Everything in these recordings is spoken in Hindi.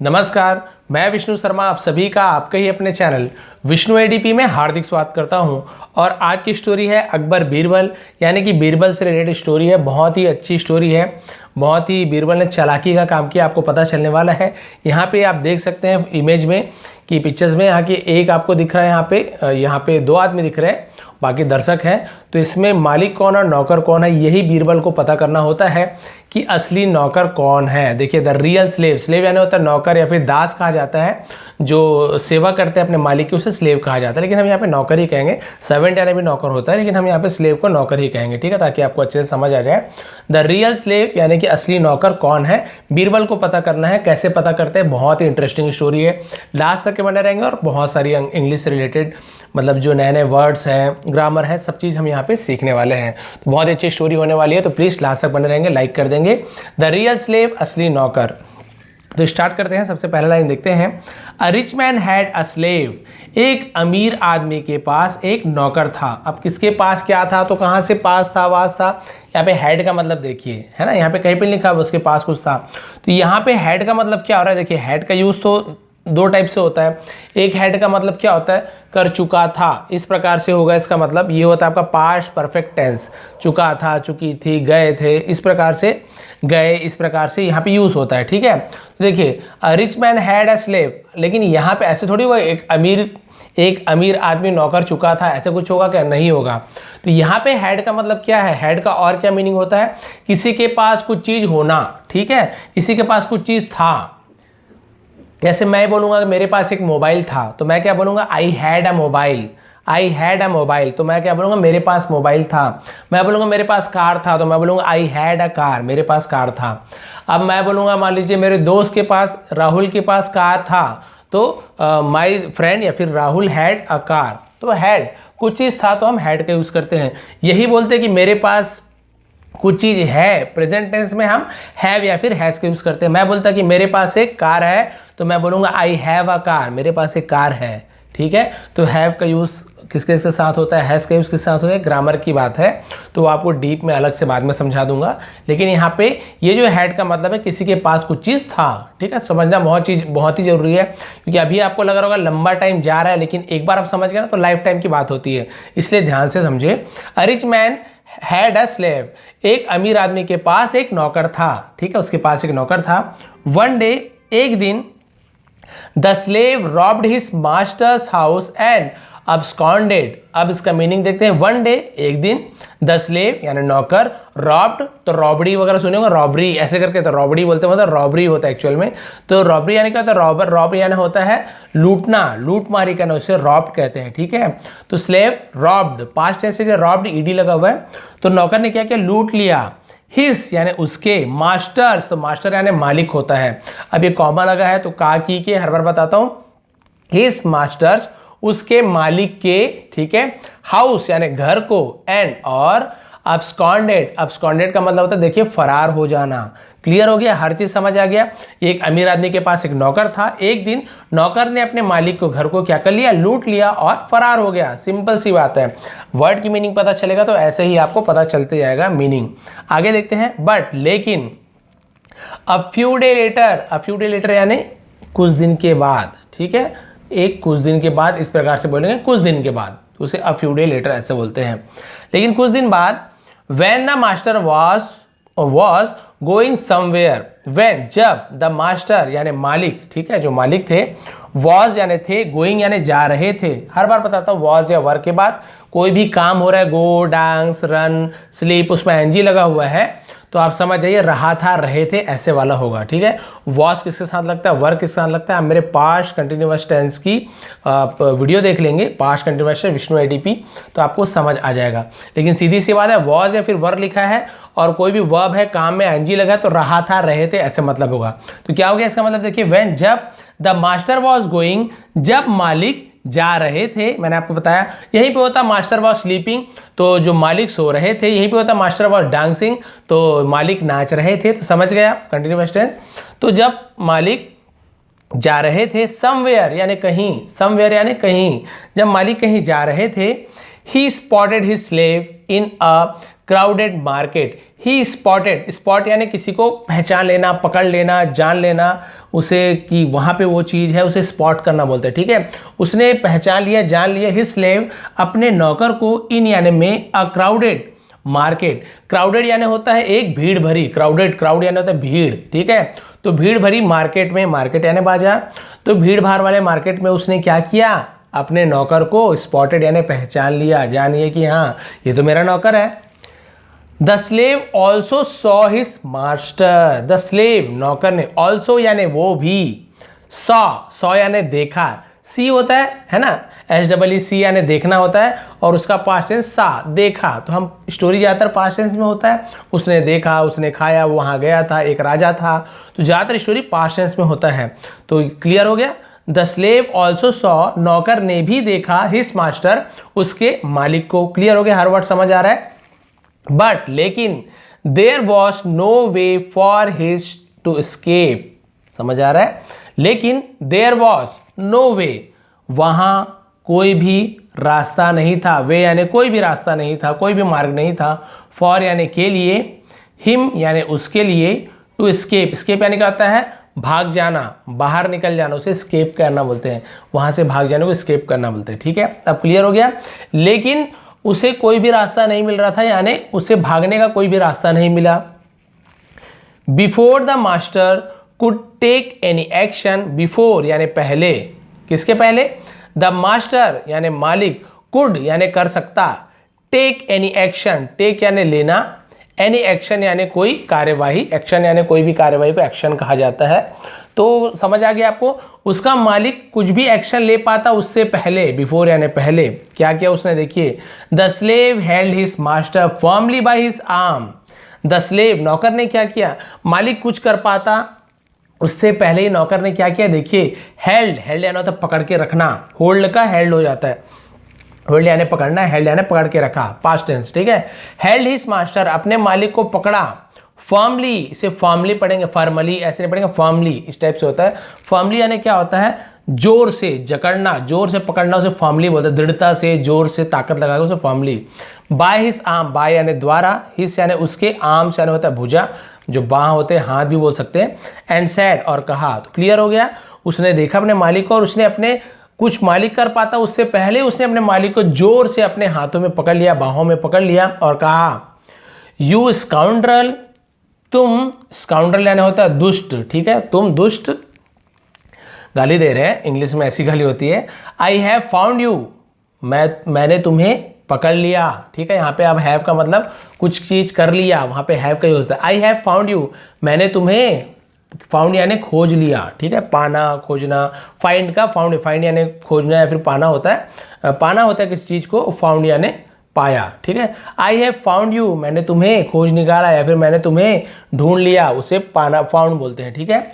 नमस्कार, मैं विष्णु शर्मा आप सभी का आपके ही अपने चैनल विष्णु एडीपी में हार्दिक स्वागत करता हूं। और आज की स्टोरी है अकबर बीरबल, यानी कि बीरबल से रिलेटेड स्टोरी है। बहुत ही अच्छी स्टोरी है, बहुत ही बीरबल ने चालाकी का काम किया, आपको पता चलने वाला है। यहाँ पे आप देख सकते हैं इमेज में कि पिक्चर्स में यहाँ की एक आपको दिख रहा है, यहाँ पे दो आदमी दिख रहे हैं, बाकी दर्शक हैं। तो इसमें मालिक कौन और नौकर कौन है, यही बीरबल को पता करना होता है कि असली नौकर कौन है। देखिए, द रियल स्लेव, स्लेव यानी होता है नौकर या फिर दास कहा जाता है, जो सेवा करते हैं अपने मालिक की, उसे स्लेव कहा जाता है। लेकिन हम यहाँ पे नौकर ही कहेंगे। सर्वेंट यानी भी नौकर होता है, लेकिन हम यहाँ पे स्लेव को नौकर ही कहेंगे, ठीक है, ताकि आपको अच्छे से समझ आ जाए। द रियल स्लेव यानी कि असली नौकर कौन है, बीरबल को पता करना है। कैसे पता करते हैं, बहुत ही इंटरेस्टिंग स्टोरी है, लास्ट तक के बने रहेंगे। और बहुत सारी इंग्लिश से रिलेटेड मतलब जो नए नए वर्ड्स हैं, ग्रामर है, सब चीज़ हम यहाँ पे सीखने वाले हैं। तो बहुत अच्छी स्टोरी होने वाली है, तो प्लीज़ लास्ट तक बने रहेंगे, लाइक कर देंगे। द रियल स्लेव, असली नौकर। तो स्टार्ट करते हैं। सबसे पहला लाइन देखते हैं। A rich man had a slave, एक अमीर आदमी के पास एक नौकर था। अब किसके पास क्या था, तो कहाँ से पास था, वास था। यहाँ पे हेड का मतलब देखिए, है ना, यहाँ पे कहीं पे लिखा है उसके पास कुछ था। तो यहाँ पे हेड का मतलब क्या हो रहा है, देखिए हेड का यूज़ तो दो टाइप से होता है। एक हेड का मतलब क्या होता है, कर चुका था, इस प्रकार से होगा। इसका मतलब ये होता है आपका पास्ट परफेक्ट टेंस, चुका था, चुकी थी, गए थे, इस प्रकार से गए, इस प्रकार से यहाँ पे यूज़ होता है, ठीक है। तो देखिए, a rich man had a slave, लेकिन यहाँ पे ऐसे थोड़ी हुआ एक अमीर आदमी नौकर चुका था, ऐसे कुछ होगा क्या, नहीं होगा। तो यहाँ पे हेड का मतलब क्या है, हेड का और क्या मीनिंग होता है, किसी के पास कुछ चीज़ होना, ठीक है, किसी के पास कुछ चीज़ था। जैसे मैं बोलूँगा कि मेरे पास एक मोबाइल था, तो मैं क्या बोलूँगा, I had a mobile. I had a mobile, तो मैं क्या बोलूँगा, मेरे पास मोबाइल था। मैं बोलूँगा मेरे पास कार था, तो मैं बोलूँगा आई हैड अ कार, मेरे पास कार था। अब मैं बोलूँगा, मान लीजिए मेरे दोस्त के पास, राहुल के पास कार था, तो माई फ्रेंड या फिर राहुल हैड अ कार। तो हैड कुछ चीज़ था, तो हम हैड का यूज़ करते हैं। यही बोलते हैं कि मेरे पास कुछ चीज़ है, प्रेजेंट टेंस में हम हैव या फिर हैज़ का यूज़ करते हैं। मैं बोलता कि मेरे पास एक कार है, तो मैं बोलूँगा आई हैव अ कार, मेरे पास एक कार है, ठीक है। तो हैव का यूज़ किसके साथ होता है, हैज़ का यूज़ किसके साथ होता है, ग्रामर की बात है, तो आपको डीप में अलग से बाद में समझा दूंगा। लेकिन यहाँ पे ये जो हैड का मतलब है किसी के पास कुछ चीज़ था, ठीक है। समझना बहुत ही जरूरी है, क्योंकि अभी आपको लग रहा होगा लंबा टाइम जा रहा है, लेकिन एक बार आप समझ गए ना तो लाइफ टाइम की बात होती है, इसलिए ध्यान से समझे। A rich man had a slave, एक अमीर आदमी के पास एक नौकर था, ठीक है, उसके पास एक नौकर था। वन डे, एक दिन, the slave robbed his masters house and absconded। अब इसका मीनिंग देखते हैं। वन डे, एक दिन, द स्लेव यानी नौकर, रॉब्ड तो रॉबरी वगैरह सुने होंगे, रॉबरी ऐसे करके, तो रॉबरी बोलते हैं, मतलब रॉबरी होता है एक्चुअल में। तो रॉबरी यानी क्या होता है, रॉबर, रॉब यानी होता है लूटना, लूट मारी करना, उसे रॉब्ड कहते हैं, ठीक है। तो स्लेव रॉब्ड, पास्ट टेंस से रॉब्ड ईडी लगा हुआ है, तो नौकर ने क्या किया, लूट लिया। हिस यानी उसके, मास्टर्स तो मास्टर यानी मालिक होता है। अब ये कॉमा लगा है तो का की के हर बार बताता हूं, हिस मास्टर्स उसके मालिक के, ठीक है, हाउस यानी घर को, एंड और अब्सकॉन्डेड, अब्सकॉन्डेड का मतलब होता है देखिए फरार हो जाना। क्लियर हो गया, हर चीज समझ आ गया। एक अमीर आदमी के पास एक नौकर था, एक दिन नौकर ने अपने मालिक को, घर को क्या कर लिया, लूट लिया और फरार हो गया। सिंपल सी बात है। वर्ड की मीनिंग पता चलेगा तो ऐसे ही आपको पता चलते जाएगा मीनिंग। आगे देखते हैं। बट लेकिन, a few day letter, a few day letter यानी कुछ दिन के बाद, ठीक है, एक कुछ दिन के बाद, इस प्रकार से बोलेंगे कुछ दिन के बाद, तो उसे अ फ्यू डे लेटर ऐसे बोलते हैं। लेकिन कुछ दिन बाद, when the master was going somewhere, when जब, द मास्टर यानी मालिक, ठीक है, जो मालिक थे, वाज यानी थे, गोइंग यानी जा रहे थे। हर बार बताता हूँ वाज या वर के बाद कोई भी काम हो रहा है, गो, डांस, रन, स्लीप, उसमें एनजी लगा हुआ है, तो आप समझ जाइए रहा था, रहे थे, ऐसे वाला होगा, ठीक है। वॉज किसके साथ लगता है, वर्क किसके साथ लगता है, आप मेरे पास्ट कंटिन्यूअस टेंस की वीडियो देख लेंगे, पास्ट कंटिन्यूअस विष्णु एडीपी, तो आपको समझ आ जाएगा। लेकिन सीधी सी बात है, वॉज या फिर वर्क लिखा है और कोई भी वर्ब है, काम में एनजी लगा है, तो रहा था, रहे थे, ऐसे मतलब होगा। तो क्या हो गया इसका मतलब, देखिए, व्हेन जब, द मास्टर वॉज गोइंग, जब मालिक जा रहे थे, मैंने आपको बताया। यहीं पे होता मास्टर वॉज स्लीपिंग, तो जो मालिक सो रहे थे। यहीं पे होता मास्टर वॉज डांसिंग, तो मालिक नाच रहे थे। तो समझ गए आप, कंटिन्यूअस टेंस। तो जब मालिक जा रहे थे, समवेयर यानी कहीं, समवेयर यानी कहीं, जब मालिक कहीं जा रहे थे, he spotted his slave in a crowded market he spotted, spot यानी किसी को पहचान लेना, पकड़ लेना, जान लेना उसे कि वहाँ पे वो चीज़ है, उसे स्पॉट करना बोलते हैं, ठीक है। उसने पहचान लिया, जान लिया, हिज स्लेव अपने नौकर को, इन यानी में, अ क्राउडेड मार्केट। क्राउडेड यानी होता है एक भीड़ भरी, क्राउडेड, क्राउड यानी होता है भीड़, ठीक है। तो भीड़ भरी मार्केट में, मार्केट यानी बाजार, तो भीड़ भाड़ वाले मार्केट में उसने क्या किया, अपने नौकर को स्पॉटेड यानी पहचान लिया, जानिए कि हाँ ये तो मेरा नौकर है। The slave also saw his master, the slave नौकर ने, ऑल्सो यानी वो भी, सॉ यानी देखा, सी होता है ना, SEE यानी देखना होता है, और उसका पास्ट टेंस सा, देखा। तो हम स्टोरी ज़्यादातर पास्ट टेंस में होता है, उसने देखा, उसने खाया, वो वहाँ गया था, एक राजा था, तो ज़्यादातर स्टोरी पास्ट टेंस में होता है। तो क्लियर हो गया। द स्लेव ऑल्सो सॉ, नौकर ने भी देखा, हिज मास्टर, उसके मालिक को। क्लियर हो गया, हर वर्ड समझ आ रहा है। बट लेकिन, there was no way for his to escape, समझ आ रहा है। लेकिन देयर वॉज नो वे, वहां कोई भी रास्ता नहीं था, वे यानी कोई भी रास्ता नहीं था, कोई भी मार्ग नहीं था, फॉर यानी के लिए, हिम यानी उसके लिए, टू एस्केप, एस्केप यानी क्या होता है, भाग जाना, बाहर निकल जाना, उसे एस्केप करना बोलते हैं, वहां से भाग जाने को एस्केप करना बोलते हैं, ठीक है। अब क्लियर हो गया। लेकिन उसे कोई भी रास्ता नहीं मिल रहा था, यानी उसे भागने का कोई भी रास्ता नहीं मिला। Before the master could take any action, before यानी पहले, किसके पहले, द मास्टर यानी मालिक, कुड यानी कर सकता, टेक एनी एक्शन, टेक यानी लेना, एनी एक्शन यानी कोई कार्यवाही, एक्शन यानी कोई भी कार्यवाही को एक्शन कहा जाता है। तो समझ आ गया आपको, उसका मालिक कुछ भी एक्शन ले पाता उससे पहले, बिफोर यानी पहले। क्या किया उसने, देखिए, the slave held his master firmly by his arm, the slave नौकर ने क्या किया, मालिक कुछ कर पाता उससे पहले ही नौकर ने क्या किया, देखिए, हेल्ड, हेल्ड यानी होता है पकड़ के रखना, होल्ड का हेल्ड हो जाता है, होल्ड यानी पकड़ना, हेल्ड यानी पकड़ के रखा, पास्ट टेंस, ठीक है। हेल्ड हिज मास्टर, अपने मालिक को पकड़ा, फर्मली, इसे फर्मली पढ़ेंगे, फॉर्मली ऐसे नहीं पढ़ेंगे, फर्मली इस टाइप से होता है। फर्मली यानी क्या होता है, जोर से जकड़ना, जोर से पकड़ना, उसे फर्मली बोलते हैं, दृढ़ता से, जोर से, ताकत लगाकर उसे firmly. By his arm, by यानी द्वारा, हिज यानी उसके, आर्म यानी होता है भुजा, जो बाह होते हैं, हाथ भी बोल सकते हैं, एंड सैड और कहा। तो क्लियर हो गया, उसने देखा अपने मालिक को, और उसने अपने, कुछ मालिक कर पाता उससे पहले उसने अपने मालिक को जोर से अपने हाथों में पकड़ लिया, बाहों में पकड़ लिया, और कहा, यू स्काउंड्रल, तुम, स्काउंड्रल यानी होता है दुष्ट, ठीक है, तुम दुष्ट, गाली दे रहे हैं, इंग्लिश में ऐसी गाली होती है। आई हैव फाउंड यू, मैंने तुम्हें पकड़ लिया, ठीक है। यहाँ पे अब हैव का मतलब कुछ चीज कर लिया, वहां पे हैव का यूज होता है। आई हैव फाउंड यू, मैंने तुम्हें, फाउंड यानी खोज लिया, ठीक है, पाना, खोजना, फाइंड का फाउंड, फाइंड यानी खोजना या फिर पाना होता है, पाना होता है किसी चीज को, फाउंड यानी पाया, ठीक है। आई हैव फाउंड यू, मैंने तुम्हें खोज निकाला, या फिर मैंने तुम्हें ढूंढ लिया, उसे पाना, फाउंड बोलते हैं, ठीक है।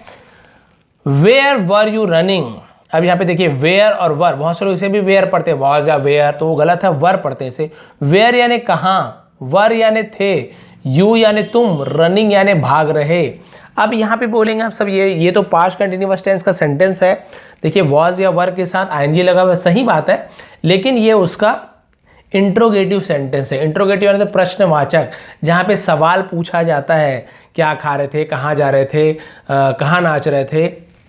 वेयर वर यू रनिंग, अब यहाँ पे देखिए वेयर और वर, बहुत से लोग इसे भी वेयर पढ़ते हैं, वॉज या वेयर, तो वो गलत है, वर पढ़ते हैं इसे। वेयर यानी कहाँ, वर यानी थे, यू यानी तुम, रनिंग यानी भाग रहे। अब यहाँ पे बोलेंगे आप सब, ये तो पास्ट कंटिन्यूअस टेंस का सेंटेंस है, देखिए वॉज या वर के साथ आईएनजी लगा हुआ, सही बात है, लेकिन ये उसका इंट्रोगेटिव सेंटेंस है। इंट्रोगेटिव यानी प्रश्नवाचक, जहाँ पे सवाल पूछा जाता है, क्या खा रहे थे, कहाँ जा रहे थे, कहाँ नाच रहे थे,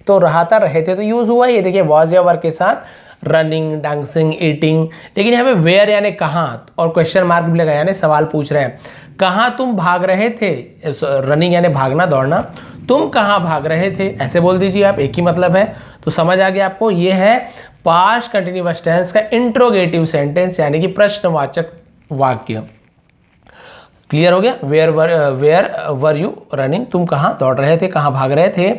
तो रहे थे, तो यूज हुआ ये, देखिए वॉज या वर के साथ रनिंग, डांसिंग, ईटिंग। लेकिन यहाँ पे वेयर यानी कहाँ, और क्वेश्चन मार्क भी लगा, यानी सवाल पूछ रहे हैं, कहाँ तुम भाग रहे थे, रनिंग यानी भागना, दौड़ना, तुम कहाँ भाग रहे थे, ऐसे बोल दीजिए आप, एक ही मतलब है। तो समझ आ गया आपको, ये है पास्ट कंटिन्यूअस टेंस का इंट्रोगेटिव सेंटेंस, यानी कि प्रश्नवाचक वाक्य। क्लियर हो गया। वेयर वर यू रनिंग, तुम कहाँ दौड़ रहे थे, कहाँ भाग रहे थे।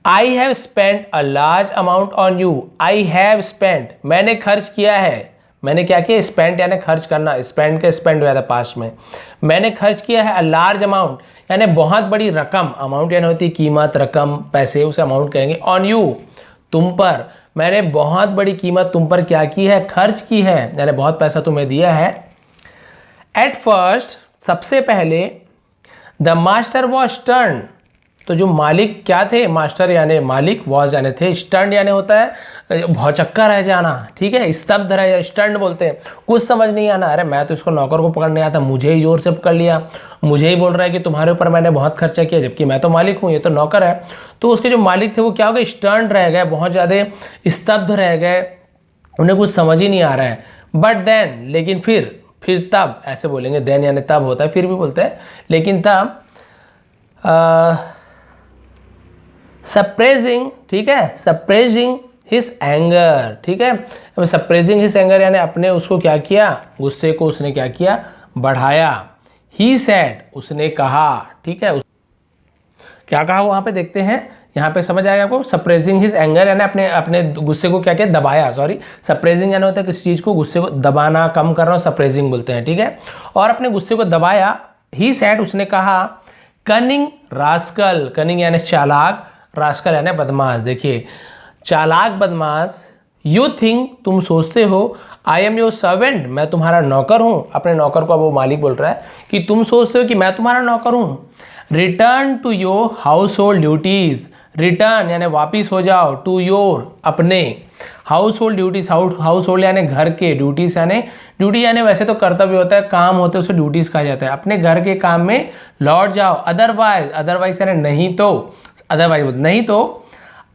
I have spent a large amount on you, I have spent, मैंने खर्च किया है, मैंने क्या किया, स्पेंट यानी खर्च करना, स्पेंड का स्पेंड हो जाता है पास्ट में, मैंने खर्च किया है, अ लार्ज अमाउंट यानी बहुत बड़ी रकम, अमाउंट यानी होती है कीमत, रकम, पैसे, उसे अमाउंट कहेंगे। ऑन यू, तुम पर, मैंने बहुत बड़ी कीमत तुम पर क्या की है, खर्च की है, यानी बहुत पैसा तुम्हें दिया है। एट फर्स्ट, सबसे पहले, द मास्टर वॉज टर्न, तो जो मालिक क्या थे, मास्टर यानी मालिक, वॉज यानी थे, स्टंड यानी होता है भौचक्का रह जाना, ठीक है, स्तब्ध रह जाए, स्टंड बोलते हैं, कुछ समझ नहीं आना, अरे मैं तो इसको नौकर को पकड़ने आया था, मुझे ही जोर से पकड़ लिया, मुझे ही बोल रहा है कि तुम्हारे ऊपर मैंने बहुत खर्चा किया, जबकि मैं तो मालिक हूँ, ये तो नौकर है। तो उसके जो मालिक थे वो क्या हो गए, स्टंड रह गए, बहुत ज़्यादा स्तब्ध रह गए, उन्हें कुछ समझ ही नहीं आ रहा है। बट देन, लेकिन फिर तब, ऐसे बोलेंगे, देन यानी तब होता है, फिर भी बोलते हैं, लेकिन तब सप्रेसिंग, ठीक है, सप्रेसिंग हिज एंगर, ठीक है, अब सप्रेसिंग हिज एंगर यानी अपने उसको क्या किया, गुस्से को उसने क्या किया, बढ़ाया। ही सेड, उसने कहा, ठीक है, क्या कहा वहां पे देखते हैं, यहाँ पे समझ आएगा आपको। सप्रेसिंग हिज एंगर यानी अपने अपने गुस्से को क्या किया, दबाया, सॉरी, सप्रेसिंग यानी होता है किसी चीज को, गुस्से को दबाना, कम करना, सप्रेसिंग बोलते हैं, ठीक है, और अपने गुस्से को दबाया। ही सेड, उसने कहा, कनिंग रास्कल, कनिंग यानी चालाक, रास्कल यानी बदमाश। देखिए, चालाक बदमाश, यू थिंक, तुम सोचते हो, आई एम योर सर्वेंट, मैं तुम्हारा नौकर हूं। अपने नौकर को अब वो मालिक बोल रहा है कि तुम सोचते हो कि मैं तुम्हारा नौकर हूं। Return to your household duties, return यानी वापिस हो जाओ, टू योर अपने household duties, household यानी घर के, ड्यूटीज यानी, ड्यूटी यानी वैसे तो कर्तव्य होता है, काम होते हैं, उसे ड्यूटीज कहा जाता है। अपने घर के काम में लौट जाओ। अदरवाइज, अदरवाइज यानी नहीं तो, अदरवाइज नहीं तो,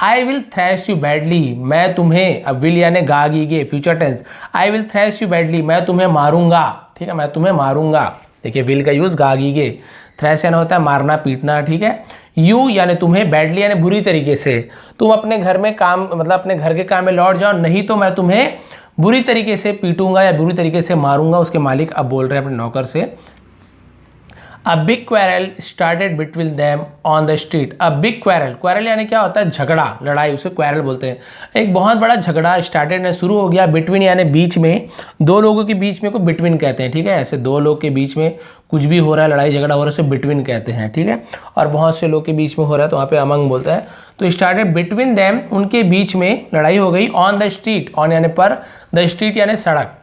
I will thrash you badly, मैं तुम्हें, अब विल यानी गागीगे, future tense, I will thrash you badly, मैं तुम्हें मारूंगा, ठीक है, मैं तुम्हें मारूंगा। देखिए, विल का यूज गागीगे, थ्रैश यानी होता है मारना पीटना, ठीक है, यू यानी तुम्हें, बैडली यानी बुरी तरीके से, तुम अपने घर में काम, मतलब अपने घर के काम में लौट जाओ, नहीं तो मैं तुम्हें बुरी तरीके से पीटूंगा या बुरी तरीके से मारूंगा। उसके मालिक अब बोल रहे हैं अपने नौकर से। A big quarrel started between them on the street. A big quarrel, quarrel यानी क्या होता है, झगड़ा, लड़ाई, उसे क्वेरल बोलते हैं। एक बहुत बड़ा झगड़ा स्टार्टेड ने शुरू हो गया, बिटवीन यानी बीच में, दो लोगों के बीच में को बिटवीन कहते हैं, ठीक है, ऐसे दो लोग के बीच में कुछ भी हो रहा है, लड़ाई झगड़ा हो रहा है, उसे बिटवीन कहते हैं, ठीक है, और बहुत से लोग के बीच में हो रहा है तो वहाँ पे अमंग बोलता है। तो स्टार्टेड बिटवीन देम, उनके बीच में लड़ाई हो गई। ऑन द स्ट्रीट, ऑन यानी पर, द स्ट्रीट यानी सड़क,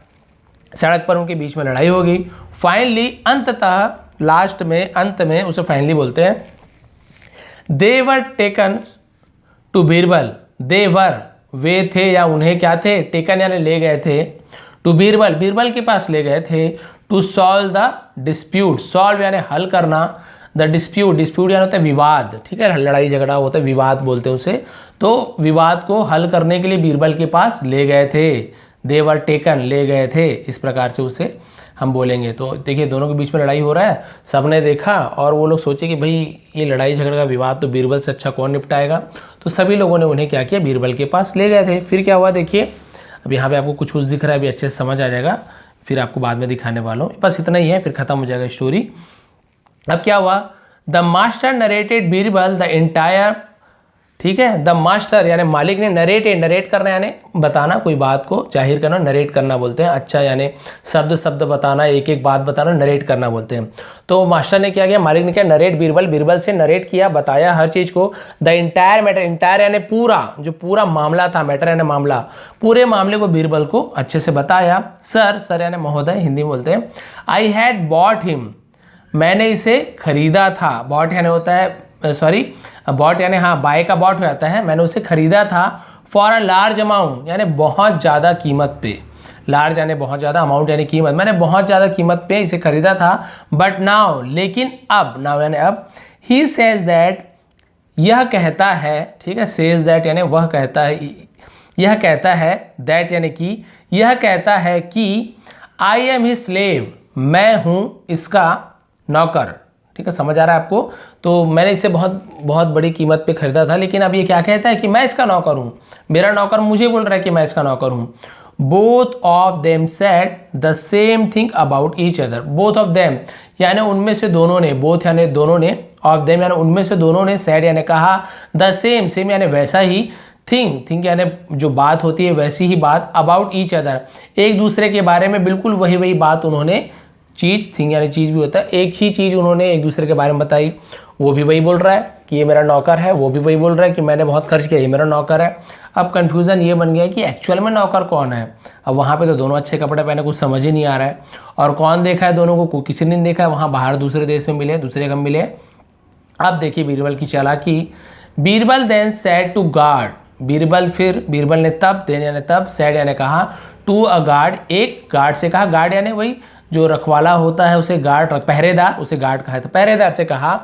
सड़क पर उनके बीच में लड़ाई हो गई। फाइनली, अंततः, लास्ट में, अंत में, उसे फाइनली बोलते हैं। दे वर टेकन टू बीरबल, दे वर, वे थे या उन्हें क्या थे, टेकन यानी ले गए थे, टू बीरबल, बीरबल के पास ले गए थे, to solve the dispute, solve यानी हल करना, द डिस्प्यूट, डिस्प्यूट यानी होता है विवाद, ठीक है, लड़ाई झगड़ा होता है, विवाद बोलते हैं उसे, तो विवाद को हल करने के लिए बीरबल के पास ले गए थे। दे वर टेकन, ले गए थे, इस प्रकार से उसे हम बोलेंगे। तो देखिए, दोनों के बीच में लड़ाई हो रहा है, सबने देखा और वो लोग सोचे कि भाई ये लड़ाई झगड़े का विवाद तो बीरबल से अच्छा कौन निपटाएगा, तो सभी लोगों ने उन्हें क्या किया, बीरबल के पास ले गए थे। फिर क्या हुआ देखिए, अब यहाँ पे आपको कुछ कुछ दिख रहा है, अभी अच्छे से समझ आ जाएगा, फिर आपको बाद में दिखाने वाला हूँ, बस इतना ही है, फिर खत्म हो जाएगा स्टोरी। अब क्या हुआ, the master narrated Birbal the entire, ठीक है, द मास्टर यानी मालिक ने, नरेटेड, नरेट करना यानी बताना, कोई बात को जाहिर करना, नरेट करना बोलते हैं, अच्छा यानी शब्द शब्द बताना, एक एक बात बताना, नरेट करना बोलते हैं। तो मास्टर ने क्या किया, मालिक ने क्या, नरेट बीरबल, बीरबल से नरेट किया, बताया हर चीज़ को, द इंटायर मैटर, इंटायर यानी पूरा, जो पूरा मामला था, मैटर यानी मामला, पूरे मामले को बीरबल को अच्छे से बताया। सर, सर यानी महोदय, हिंदी में बोलते हैं। आई हैड बॉट हिम, मैंने इसे खरीदा था, बॉट यानी होता है, सॉरी, बॉट यानी हाँ, बाय का बॉट हो जाता है, मैंने उसे खरीदा था, फॉर अ लार्ज अमाउंट यानी बहुत ज़्यादा कीमत पे, लार्ज यानी बहुत ज़्यादा, अमाउंट यानी कीमत, मैंने बहुत ज़्यादा कीमत पे इसे खरीदा था। बट नाउ, लेकिन अब, नाउ यानी अब, ही सेज दैट, यह कहता है, ठीक है, सेज दैट यानी वह कहता है, यह कहता है, दैट यानी कि, यह कहता है कि, आई एम हिज स्लेव, मैं हूँ इसका नौकर, ठीक है, समझ आ रहा है आपको। तो मैंने इसे बहुत बहुत बड़ी कीमत पे खरीदा था, लेकिन अब ये क्या कहता है कि मैं इसका नौकर हूँ, मेरा नौकर मुझे बोल रहा है कि मैं इसका नौकर हूँ। Both of them said the same thing about each other, both of them यानी उनमें से दोनों ने, बोथ यानी दोनों ने, ऑफ देम यानी उनमें से दोनों ने, सेड यानी कहा, द सेम, सेम यानी वैसा ही, थिंग, थिंक यानी जो बात होती है वैसी ही बात, अबाउट ईच अदर, एक दूसरे के बारे में बिल्कुल वही वही बात उन्होंने, चीज़, थिंग यानी चीज़ भी होता है, एक ही चीज़ उन्होंने एक दूसरे के बारे में बताई। वो भी वही बोल रहा है कि ये मेरा नौकर है, वो भी वही बोल रहा है कि मैंने बहुत खर्च किया, ये मेरा नौकर है। अब कन्फ्यूज़न ये बन गया कि एक्चुअल में नौकर कौन है। अब वहाँ पे तो दोनों अच्छे कपड़े पहने, कुछ समझ ही नहीं आ रहा है, और कौन देखा है दोनों को, किसी ने नहीं देखा है, वहाँ बाहर दूसरे देश में मिले, दूसरे जगह मिले, अब देखिए बीरबल की चालाकी। Birbal then said to guard, Birbal ने तब, देन यानी तब, सेड यानी कहा, टू अ गार्ड, एक गार्ड से कहा, गार्ड यानी वही जो रखवाला होता है उसे गार्ड, पहरेदार, उसे गार्ड कहा, तो पहरेदार से कहा,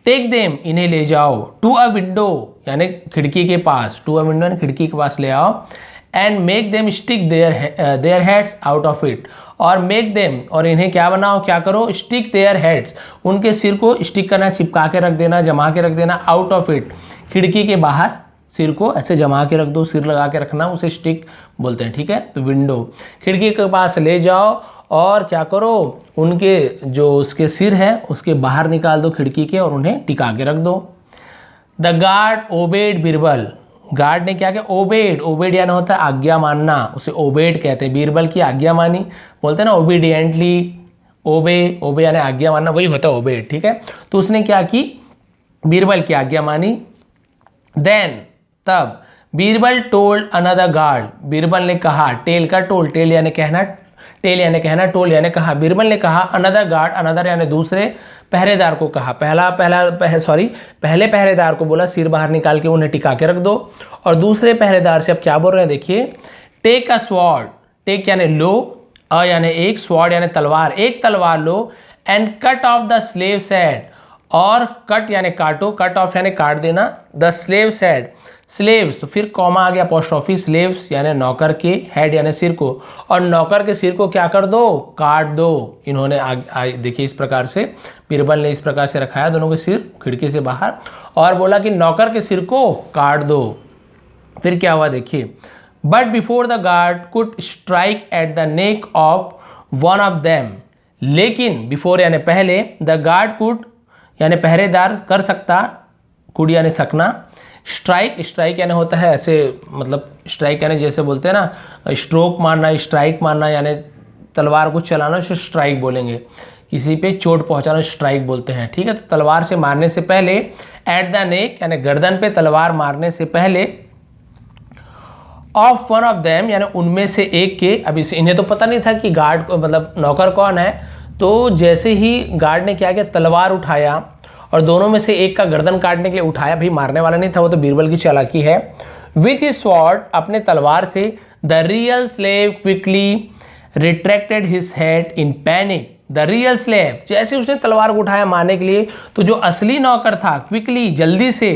टेक देम, इन्हें ले जाओ, टू अ विंडो यानी खिड़की के पास, टू अ विंडो यानी खिड़की के पास ले आओ, and make them stick their heads out of it, और मेक देम, और इन्हें क्या बनाओ, क्या करो, स्टिक देयर हेड्स, उनके सिर को स्टिक करना, चिपका के रख देना, जमा के रख देना, आउट ऑफ इट, खिड़की के बाहर सिर को ऐसे जमा के रख दो, सिर लगा के रखना, उसे स्टिक बोलते हैं, ठीक है। तो विंडो, खिड़की के पास ले जाओ और क्या करो, उनके जो उसके सिर है उसके बाहर निकाल दो खिड़की के और उन्हें टिका के रख दो। The guard obeyed Birbal, guard ने क्या किया, ओबेड, ओबेड यानी होता है आज्ञा मानना, उसे ओबेड कहते हैं, बीरबल की आज्ञा मानी, बोलते हैं ना ओबीडियंटली, ओबे यानी आज्ञा मानना, वही होता है ओबेड, ठीक है। तो उसने क्या की, बीरबल की आज्ञा मानी। देन तब, Birbal told another guard, Birbal ने कहा, टेल का टोल, टेल यानी कहना, टोल यानी कहा, बीरबल ने कहा, अनदर गार्ड, अनदर यानी दूसरे पहरेदार को कहा, पहले पहरेदार को बोला सिर बाहर निकाल के उन्हें टिका के रख दो, और दूसरे पहरेदार से अब क्या बोल रहे हैं देखिए, टेक अ स्वॉर्ड, टेक यानी लो, अ यानी एक, स्वॉर्ड यानी तलवार, एक तलवार लो, and cut off the slave's head, और कट यानी काटो, कट ऑफ यानी काट देना, द स्लेव्स हेड, स्लेव्स तो फिर कॉमा आ गया अपोस्ट्रोफी, स्लेव्स यानी नौकर के, हेड यानी सिर को, और नौकर के सिर को क्या कर दो, काट दो। इन्होंने देखिए इस प्रकार से बीरबल ने इस प्रकार से रखाया दोनों के सिर खिड़की से बाहर, और बोला कि नौकर के सिर को काट दो। फिर क्या हुआ देखिए, but before the guard could strike at the neck of one of them, लेकिन बिफोर यानी पहले, द गार्ड कुड यानी पहरेदार कर सकता, कुड यानी सकना, स्ट्राइक यानी होता है ऐसे, मतलब स्ट्राइक यानी जैसे बोलते हैं ना स्ट्रोक मारना, स्ट्राइक मारना यानी तलवार को चलाना, उसे स्ट्राइक बोलेंगे, किसी पे चोट पहुंचाना स्ट्राइक बोलते हैं, ठीक है। तो तलवार से मारने से पहले, एट द नेक यानी गर्दन पे तलवार मारने से पहले, ऑफ वन ऑफ देम यानी उनमें से एक के, अब इन्हें तो पता नहीं था कि गार्ड मतलब नौकर कौन है, तो जैसे ही गार्ड ने क्या किया, तलवार उठाया और दोनों में से एक का गर्दन काटने के लिए उठाया, भी मारने वाला नहीं था, वो तो बीरबल की चालाकी है। विथ हिज स्वॉर्ड अपने तलवार से, the real slave quickly retracted his head in panic, the real slave, जैसे उसने तलवार को उठाया मारने के लिए, तो जो असली नौकर था क्विकली जल्दी से,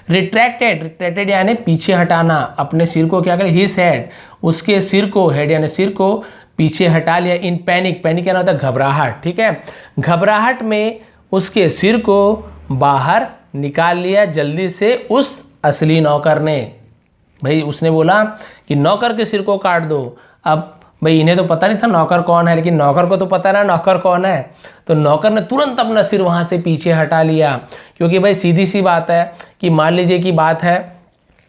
रिट्रैक्टेड यानी पीछे हटाना, अपने सिर को क्या करे, हिज हेड उसके सिर को, हेड यानी सिर को पीछे हटा लिया, इन पैनिक, पैनिक क्या होता है, घबराहट, ठीक है, घबराहट में उसके सिर को बाहर निकाल लिया जल्दी से उस असली नौकर ने। भाई उसने बोला कि नौकर के सिर को काट दो। अब भाई इन्हें तो पता नहीं था नौकर कौन है, लेकिन नौकर को तो पता ना नौकर कौन है, तो नौकर ने तुरंत अपना सिर वहाँ से पीछे हटा लिया, क्योंकि भाई सीधी सी बात है कि मान लीजिए की बात है,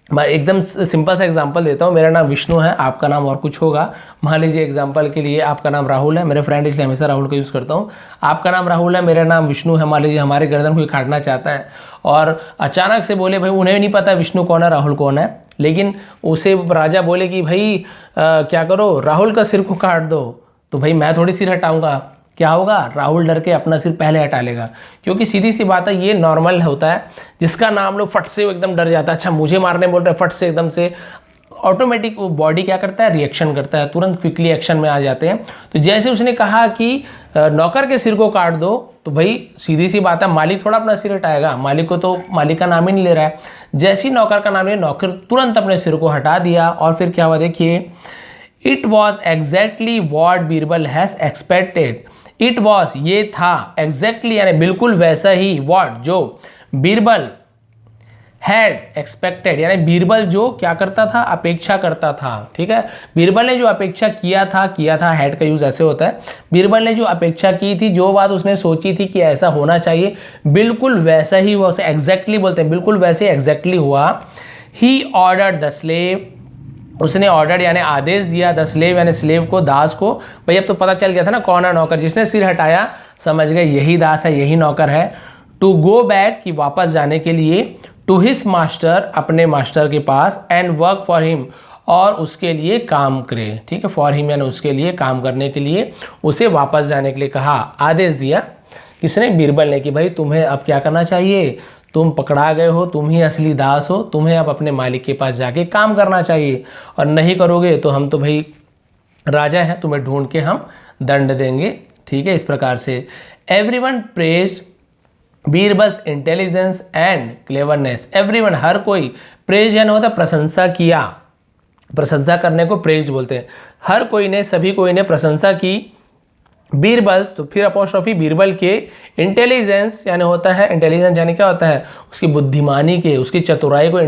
मैं एकदम सिंपल सा एग्जांपल देता हूँ, मेरा नाम विष्णु है, आपका नाम और कुछ होगा, मान लीजिए एग्जांपल के लिए आपका नाम राहुल है, मेरे फ्रेंड इसलिए हमेशा राहुल का यूज़ करता हूँ, आपका नाम राहुल है, मेरा नाम विष्णु है, मान लीजिए हमारे गर्दन कोई काटना चाहता है और अचानक से बोले भाई उन्हें नहीं पता विष्णु कौन है राहुल कौन है, लेकिन उसे राजा बोले कि भाई क्या करो राहुल का सिर को काट दो, तो भाई मैं थोड़ी सिर हटाऊँगा, क्या होगा, राहुल डर के अपना सिर पहले हटा लेगा, क्योंकि सीधी सी बात है ये नॉर्मल होता है, जिसका नाम लो फट से एकदम डर जाता है, अच्छा मुझे मारने बोल रहे फट से एकदम से ऑटोमेटिक वो बॉडी क्या करता है, रिएक्शन करता है, तुरंत क्विकली एक्शन में आ जाते हैं। तो जैसे उसने कहा कि नौकर के सिर को काट दो, तो भाई सीधी सी बात है मालिक थोड़ा अपना सिर हटाएगा, मालिक को तो मालिक का नाम ही नहीं ले रहा है, जैसे ही नौकर का नाम लिया नौकर तुरंत अपने सिर को हटा दिया, और फिर क्या हुआ देखिए, it was exactly what Birbal has expected, it was ये था, एग्जैक्टली यानी बिल्कुल वैसा ही, व्हाट जो बीरबल हैड एक्सपेक्टेड यानी बीरबल जो क्या करता था, अपेक्षा करता था, ठीक है, बीरबल ने जो अपेक्षा किया था, हैड का यूज ऐसे होता है, बीरबल ने जो अपेक्षा की थी, जो बात उसने सोची थी कि ऐसा होना चाहिए, बिल्कुल वैसा ही हुआ, उसे एग्जैक्टली बोलते हैं, बिल्कुल वैसे एग्जैक्टली हुआ। ही ऑर्डर्ड द स्लेव, उसने ऑर्डर यानी आदेश दिया, द स्लेव यानी स्लेव को, दास को, भाई अब तो पता चल गया था ना कौन है नौकर, जिसने सिर हटाया समझ गए यही दास है, यही नौकर है, टू गो बैक कि वापस जाने के लिए, टू हिज मास्टर अपने मास्टर के पास, एंड वर्क फॉर हिम और उसके लिए काम करे, ठीक है, फॉर हिम यानी उसके लिए काम करने के लिए उसे वापस जाने के लिए कहा, आदेश दिया। किसने? बीरबल ने, कि भाई तुम्हें अब क्या करना चाहिए, तुम पकड़ा गए हो, तुम ही असली दास हो, तुम्हें अब अपने मालिक के पास जाके काम करना चाहिए, और नहीं करोगे तो हम तो भाई राजा हैं, तुम्हें ढूंढ के हम दंड देंगे। ठीक है, इस प्रकार से everyone praise Birbal's intelligence and cleverness. Everyone, हर कोई, प्रेज यानी होता है प्रशंसा किया, प्रशंसा करने को प्रेज बोलते हैं। हर कोई ने, सभी कोई ने प्रशंसा की बीरबल्स, तो फिर अपोस्ट्रोफी बीरबल के इंटेलिजेंस यानी होता है, इंटेलिजेंस यानी क्या होता है, उसकी बुद्धिमानी के, उसकी चतुराई को,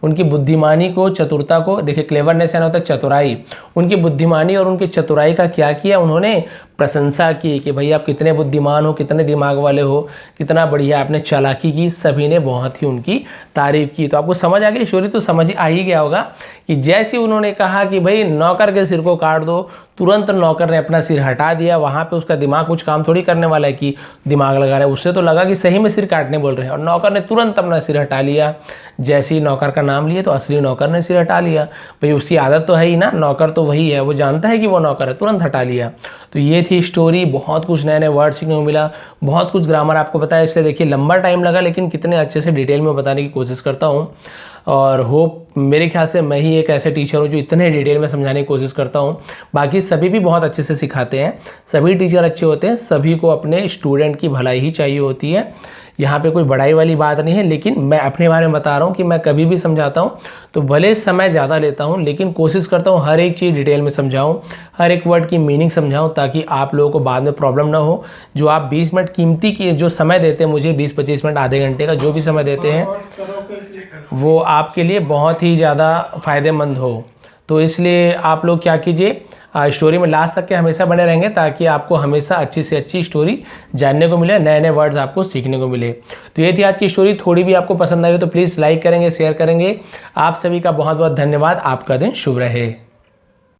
उनकी बुद्धिमानी को, चतुरता को। देखिए क्लेवरनेस यानी होता है चतुराई, उनकी बुद्धिमानी और उनकी चतुराई का क्या किया उन्होंने? प्रशंसा की, कि भैया आप कितने बुद्धिमान हो, कितने दिमाग वाले हो, कितना बढ़िया आपने चालाकी की, सभी ने बहुत ही उनकी तारीफ की। तो आपको समझ आ गई स्टोरी, तो समझ आ ही गया होगा कि जैसे उन्होंने कहा कि भाई नौकर के सिर को काट दो, तुरंत नौकर ने अपना सिर हटा दिया। वहाँ पे उसका दिमाग कुछ काम थोड़ी करने वाला है कि दिमाग लगा रहे हैं, उससे तो लगा कि सही में सिर काटने बोल रहे हैं, और नौकर ने तुरंत अपना सिर हटा लिया। जैसे ही नौकर का नाम लिए तो असली नौकर ने सिर हटा लिया। भाई उसकी आदत तो है ही ना, नौकर तो वही है, वो जानता है कि वो नौकर है, तुरंत हटा लिया। तो ये थी स्टोरी, बहुत कुछ नए नए वर्ड सीखने को मिला, बहुत कुछ ग्रामर आपको बताया, इसलिए देखिए लंबा टाइम लगा, लेकिन कितने अच्छे से डिटेल में बताने की कोशिश करता हूँ। और होप, मेरे ख्याल से मैं ही एक ऐसे टीचर हूँ जो इतने डिटेल में समझाने की कोशिश करता हूँ। बाकी सभी भी बहुत अच्छे से सिखाते हैं, सभी टीचर अच्छे होते हैं, सभी को अपने स्टूडेंट की भलाई ही चाहिए होती है। यहाँ पे कोई बड़ाई वाली बात नहीं है, लेकिन मैं अपने बारे में बता रहा हूँ कि मैं कभी भी समझाता हूँ तो भले समय ज़्यादा लेता हूँ, लेकिन कोशिश करता हूँ हर एक चीज़ डिटेल में समझाऊँ, हर एक वर्ड की मीनिंग समझाऊँ, ताकि आप लोगों को बाद में प्रॉब्लम ना हो। जो आप 20 मिनट कीमती की जो समय देते हैं मुझे, 20-25 मिनट, आधे घंटे का जो भी समय देते हैं, वो आपके लिए बहुत ही ज़्यादा फ़ायदेमंद हो। तो इसलिए आप लोग क्या कीजिए, स्टोरी में लास्ट तक के हमेशा बने रहेंगे, ताकि आपको हमेशा अच्छी से अच्छी स्टोरी जानने को मिले, नए नए वर्ड्स आपको सीखने को मिले। तो ये थी आज की स्टोरी, थोड़ी भी आपको पसंद आई तो प्लीज़ लाइक करेंगे, शेयर करेंगे। आप सभी का बहुत बहुत धन्यवाद। आपका दिन शुभ रहे।